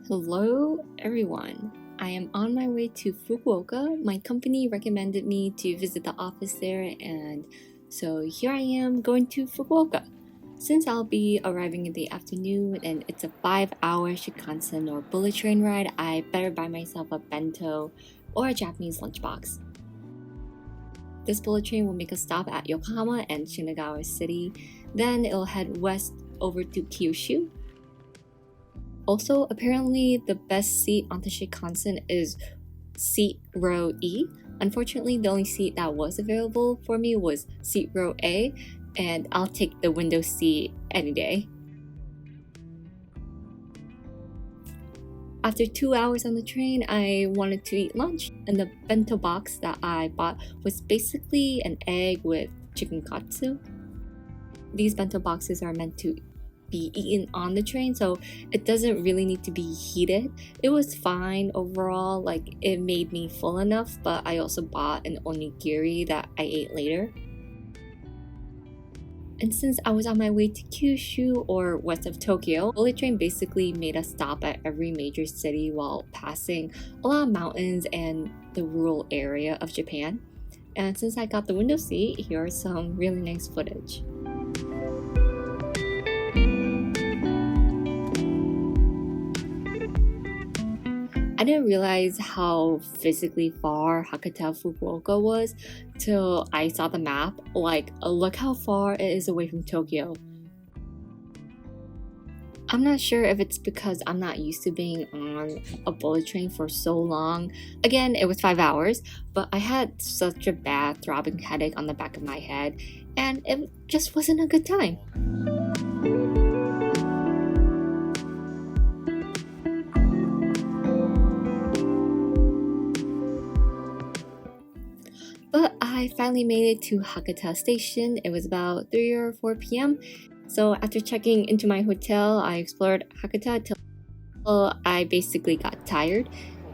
Hello everyone, I am on my way to Fukuoka. My company recommended me to visit the office there, and so here I am going to Fukuoka. Since I'll be arriving in the afternoon and it's a 5-hour Shinkansen or bullet train ride, I better buy myself a bento or a Japanese lunchbox. This bullet train will make a stop at Yokohama and Shinagawa City, then it'll head west over to Kyushu. Also, apparently the best seat on the Shinkansen is seat row E. Unfortunately, the only seat that was available for me was seat row A, and I'll take the window seat any day. After 2 hours on the train, I wanted to eat lunch, and the bento box that I bought was basically an egg with chicken katsu. These bento boxes are meant to be eaten on the train, so it doesn't really need to be heated. It was fine overall, like it made me full enough, but I also bought an onigiri that I ate later. And since I was on my way to Kyushu, or west of Tokyo, bullet train basically made us stop at every major city while passing a lot of mountains and the rural area of Japan. And since I got the window seat, here are some really nice footage. I didn't realize how physically far Hakata Fukuoka was till I saw the map. Like, look how far it is away from Tokyo. I'm not sure if it's because I'm not used to being on a bullet train for so long. Again, it was 5 hours, but I had such a bad throbbing headache on the back of my head, and it just wasn't a good time. But I finally made it to Hakata Station. It was about 3 or 4 p.m. So after checking into my hotel, I explored Hakata till I basically got tired.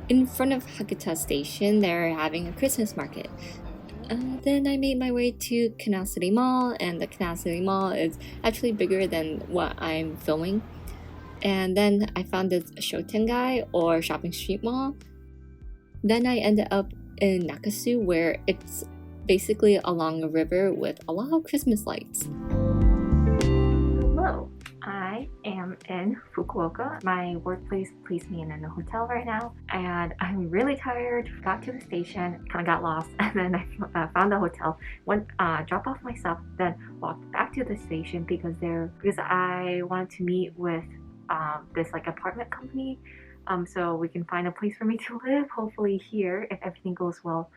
In front of Hakata Station, they're having a Christmas market. Then I made my way to Canal City Mall, and the Canal City Mall is actually bigger than what I'm filming. And then I found this Shotengai, or shopping street mall. Then I ended up in Nakasu, where it's basically along a river with a lot of Christmas lights. Hello, I am in Fukuoka. My workplace placed me in a hotel right now, and I'm really tired. Got to the station, kind of got lost, and then I found the hotel, went drop off my stuff, then walked back to the station because I wanted to meet with this like apartment company. So we can find a place for me to live, hopefully here, if everything goes well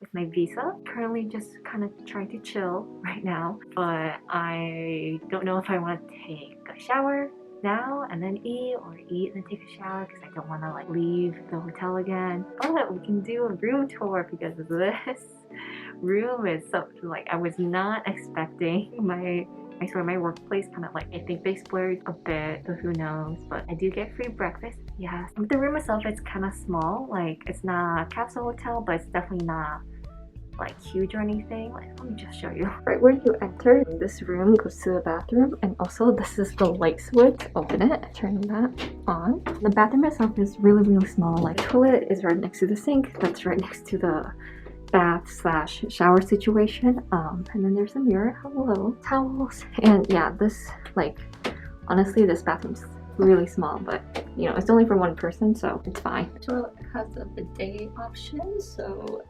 with my visa. Currently just kind of trying to chill right now, but I don't know if I want to take a shower now and then eat, or eat and then take a shower, because I don't want to like leave the hotel again. But we can do a room tour, because this room is something like I was not expecting. I swear my workplace kind of like, I think they splurged a bit, so who knows, but I do get free breakfast, yes. The room itself is kind of small, like it's not a capsule hotel, but it's definitely not like huge or anything. Like, let me just show you. Right where you enter, this room goes to the bathroom, and also this is the light switch. Open it, turn that on. The bathroom itself is really small. Like, the toilet is right next to the sink, that's right next to the bath slash shower situation, and then there's a mirror, hello, towels, and yeah, this, like, honestly this bathroom's really small, but you know, it's only for one person, so it's fine. Toilet has a bidet option, so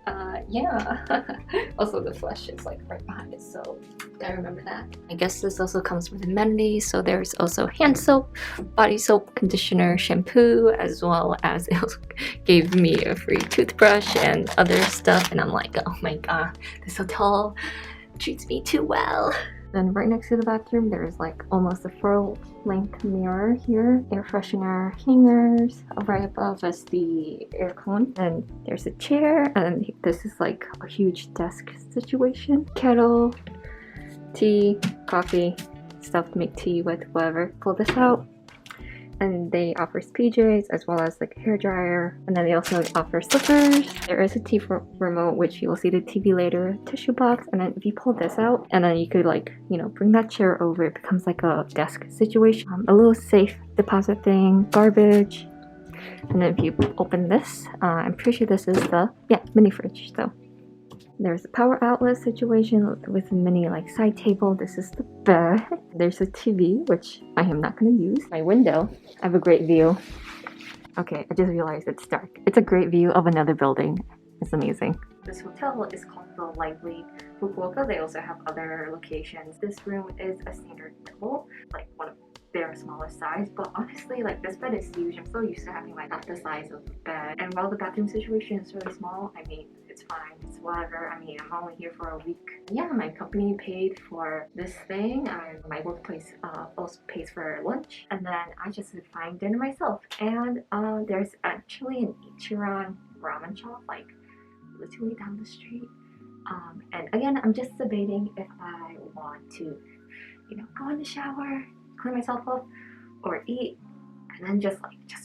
yeah. Also the flush is like right behind it, so gotta remember that. I guess this also comes with amenities, so there's also hand soap, body soap, conditioner, shampoo, as well as it gave me a free toothbrush and other stuff, and I'm like, oh my god, this hotel treats me too well. Then right next to the bathroom, there's like almost a full-length mirror here. Air freshener hangers. Right above is the air cone. And there's a chair, and this is like a huge desk situation. Kettle, tea, coffee, stuff to make tea with, whatever. Pull this out, and they offer PJs as well as like a hair dryer, and then they also offer slippers. There is a TV remote, which you will see the TV later, tissue box, and then if you pull this out, and then you could like, you know, bring that chair over, it becomes like a desk situation. A little safe deposit thing, garbage, And then if you open this, I'm pretty sure this is the mini fridge. So there's a power outlet situation with a mini like side table. This is the bed. There's a TV, which I am not going to use. My window, I have a great view. Okay, I just realized it's dark. It's a great view of another building. It's amazing. This hotel is called the Lively Fukuoka. They also have other locations. This room is a standard double, like one of their smallest size, but honestly, like this bed is huge. I'm so used to having like half the size of the bed. And while the bathroom situation is really small, I mean, it's fine, it's whatever. I mean, I'm only here for a week. Yeah, my company paid for this thing. My workplace also pays for lunch, and then I just did fine dinner myself. And there's actually an Ichiran ramen shop like literally down the street. And again, I'm just debating if I want to, go in the shower, clean myself up, or eat, and then just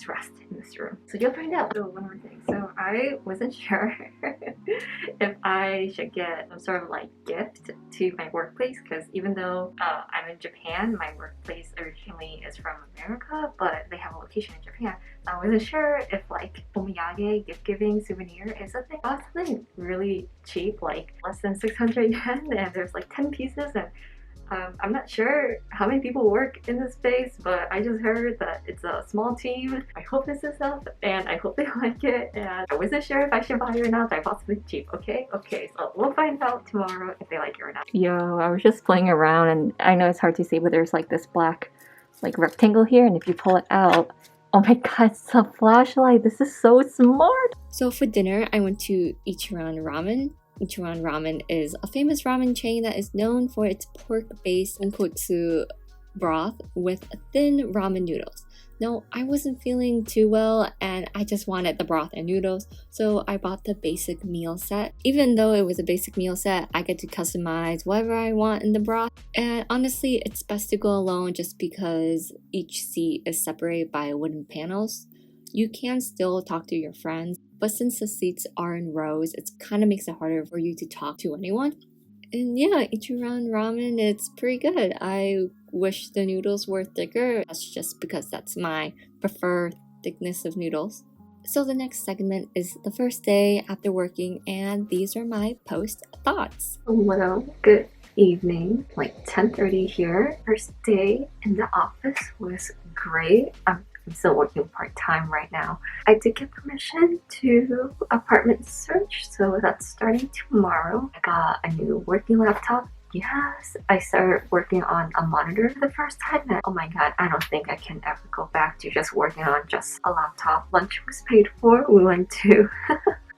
rest in this room. So you'll find out. So one more thing. So I wasn't sure if I should get some sort of like gift to my workplace, because even though I'm in Japan, my workplace originally is from America, but they have a location in Japan. So I wasn't sure if like omiyage, gift giving, souvenir is a thing. I bought something really cheap, like less than 600 yen, and there's like 10 pieces, and I'm not sure how many people work in this space, but I just heard that it's a small team. I hope this is enough, and I hope they like it, and I wasn't sure if I should buy it or not, so I bought something cheap, okay? Okay, so we'll find out tomorrow if they like it or not. Yo, I was just playing around, and I know it's hard to see, but there's like this black like rectangle here, and if you pull it out, oh my god, it's a flashlight. This is so smart. So for dinner, I went to Ichiran Ramen. Ichiran Ramen is a famous ramen chain that is known for its pork-based tonkotsu broth with thin ramen noodles. Now, I wasn't feeling too well and I just wanted the broth and noodles, so I bought the basic meal set. Even though it was a basic meal set, I get to customize whatever I want in the broth. And honestly, it's best to go alone just because each seat is separated by wooden panels. You can still talk to your friends, but since the seats are in rows, it kind of makes it harder for you to talk to anyone. And yeah, Ichiran Ramen, it's pretty good. I wish the noodles were thicker. That's just because that's my preferred thickness of noodles. So the next segment is the first day after working, and these are my post thoughts. Hello, good evening, like 10:30 here. First day in the office was great. I'm still working part-time right now. I did get permission to apartment search, so that's starting tomorrow. I got a new working laptop. Yes, I started working on a monitor for the first time, and oh my god, I don't think I can ever go back to just working on just a laptop. Lunch was paid for. We went to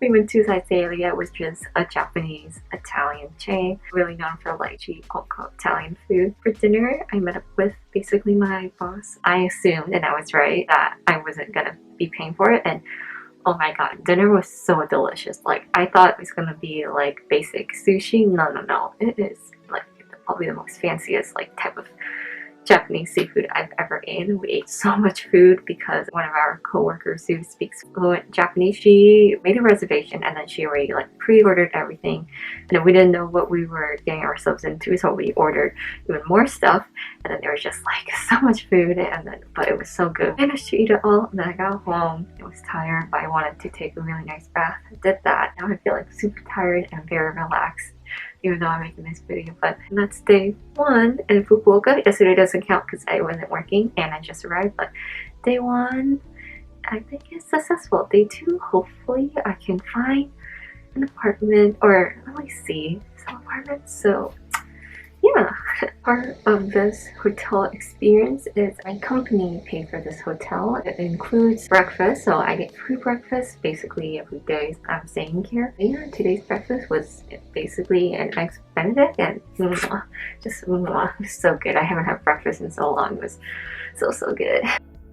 Saiseria, which is a Japanese Italian chain, really known for like cheap Italian food. For dinner, I met up with basically my boss. I assumed, and I was right, that I wasn't gonna be paying for it, and oh my god, dinner was so delicious. Like, I thought it was gonna be like basic sushi. No. It is like probably the most fanciest like type of Japanese seafood I've ever eaten. We ate so much food because one of our co-workers who speaks fluent Japanese, she made a reservation and then she already like pre-ordered everything, and then we didn't know what we were getting ourselves into, so we ordered even more stuff, and then there was just like so much food, but it was so good. I managed to eat it all, and then I got home. I was tired, but I wanted to take a really nice bath. I did that. Now I feel like super tired and very relaxed, even though I'm making this video. But that's day one in Fukuoka. Yesterday doesn't count because I wasn't working and I just arrived, but day one, I think it's successful. Day two, hopefully I can find an apartment or at least see some apartments. So yeah, part of this hotel experience is my company paid for this hotel. It includes breakfast, so I get free breakfast basically every day I'm staying here. Yeah, today's breakfast was basically an eggs benedict and just so good. I haven't had breakfast in so long. It was so good.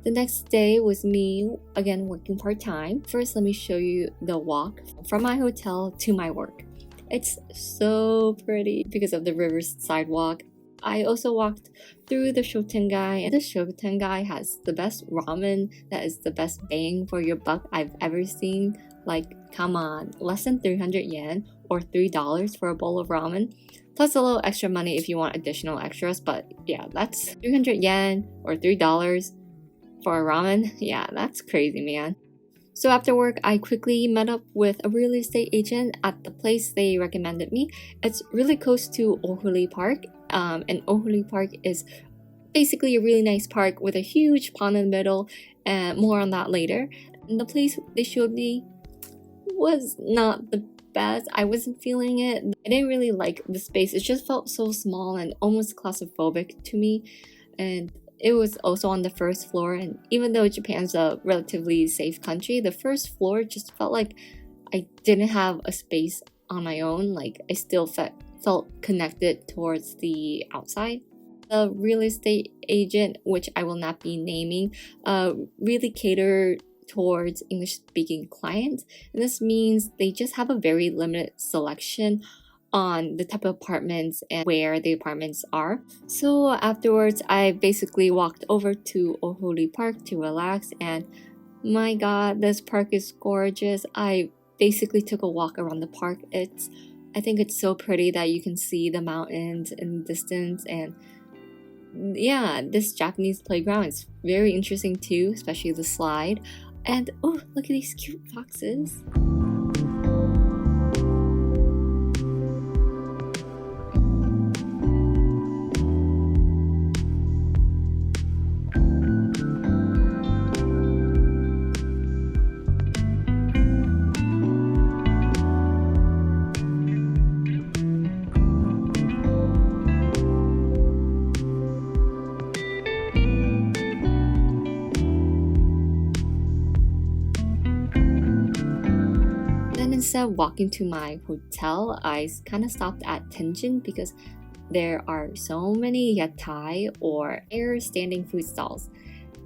The next day was me again working part-time. First, let me show you the walk from my hotel to my work. It's so pretty because of the river's sidewalk. I also walked through the Shotengai, and the Shotengai has the best ramen that is the best bang for your buck I've ever seen. Like, come on, less than 300 yen or $3 for a bowl of ramen, plus a little extra money if you want additional extras. But yeah, that's 300 yen or $3 for a ramen? Yeah, that's crazy, man. So after work, I quickly met up with a real estate agent at the place they recommended me. It's really close to Ohuli Park, and Ohuli Park is basically a really nice park with a huge pond in the middle, and more on that later. And the place they showed me was not the best. I wasn't feeling it. I didn't really like the space. It just felt so small and almost claustrophobic to me. And it was also on the first floor, and even though Japan's a relatively safe country, the first floor just felt like I didn't have a space on my own. Like I still felt connected towards the outside. The real estate agent, which I will not be naming, really catered towards English-speaking clients, and this means they just have a very limited selection on the type of apartments and where the apartments are. So afterwards, I basically walked over to Ohuli Park to relax, and my god, this park is gorgeous. I basically took a walk around the park. I think it's so pretty that you can see the mountains in the distance, and yeah, this Japanese playground is very interesting too, especially the slide. And oh, look at these cute foxes. Instead of walking to my hotel, I kind of stopped at Tenjin because there are so many yatai or air standing food stalls.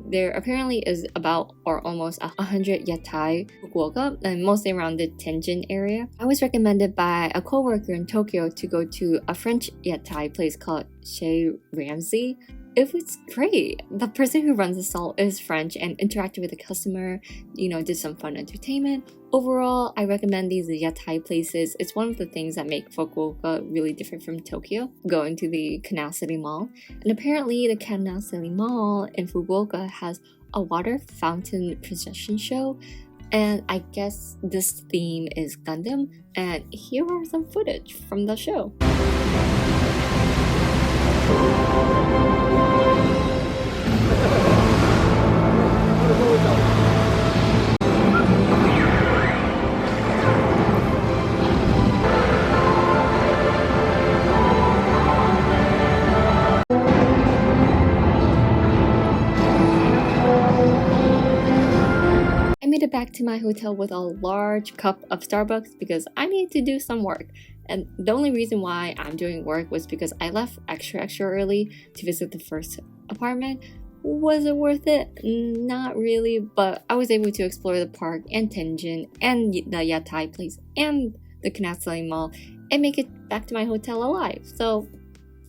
There apparently is about or almost 100 yatai Fukuoka, and mostly around the Tenjin area. I was recommended by a coworker in Tokyo to go to a French yatai place called Chez Ramsey. It was great. The person who runs the stall is French and interacted with the customer, did some fun entertainment. Overall, I recommend these yatai places. It's one of the things that make Fukuoka really different from Tokyo, going to the Canal City Mall. And apparently the Canal City Mall in Fukuoka has a water fountain procession show, and I guess this theme is Gundam, and here are some footage from the show. I made it back to my hotel with a large cup of Starbucks because I needed to do some work. And the only reason why I'm doing work was because I left extra early to visit the first apartment. Was it worth it? Not really, but I was able to explore the park and Tenjin and the yatai place and the Kanasai Mall and make it back to my hotel alive. So,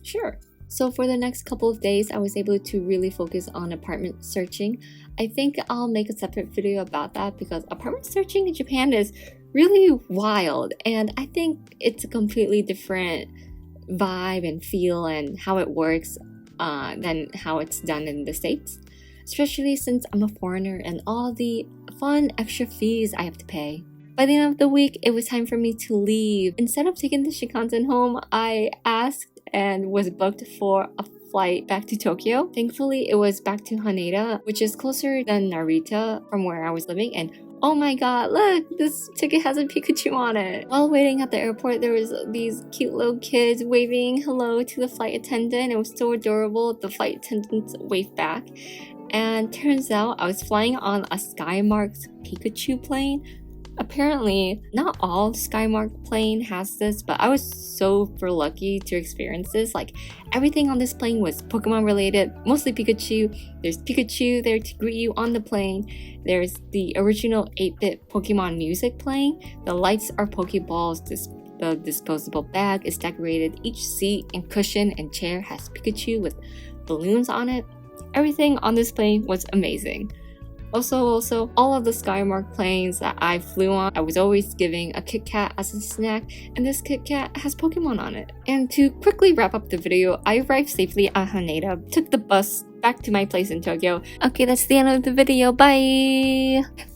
sure. So for the next couple of days, I was able to really focus on apartment searching. I think I'll make a separate video about that because apartment searching in Japan is really wild, and I think it's a completely different vibe and feel and how it works than how it's done in the States, especially since I'm a foreigner and all the fun extra fees I have to pay. By the end of the week, it was time for me to leave. Instead of taking the Shinkansen home, I asked and was booked for a flight back to Tokyo. Thankfully, it was back to Haneda, which is closer than Narita from where I was living, and oh my god, look, this ticket has a Pikachu on it. While waiting at the airport, there was these cute little kids waving hello to the flight attendant. It was so adorable. The flight attendant waved back. And turns out I was flying on a Skymark's Pikachu plane. Apparently, not all Skymark plane has this, but I was super lucky to experience this. Like, everything on this plane was Pokemon related, mostly Pikachu. There's Pikachu there to greet you on the plane. There's the original 8-bit Pokemon music playing. The lights are Pokeballs. The disposable bag is decorated. Each seat and cushion and chair has Pikachu with balloons on it. Everything on this plane was amazing. Also, all of the Skymark planes that I flew on, I was always giving a Kit Kat as a snack, and this Kit Kat has Pokemon on it. And to quickly wrap up the video, I arrived safely at Haneda, took the bus back to my place in Tokyo. Okay, that's the end of the video. Bye!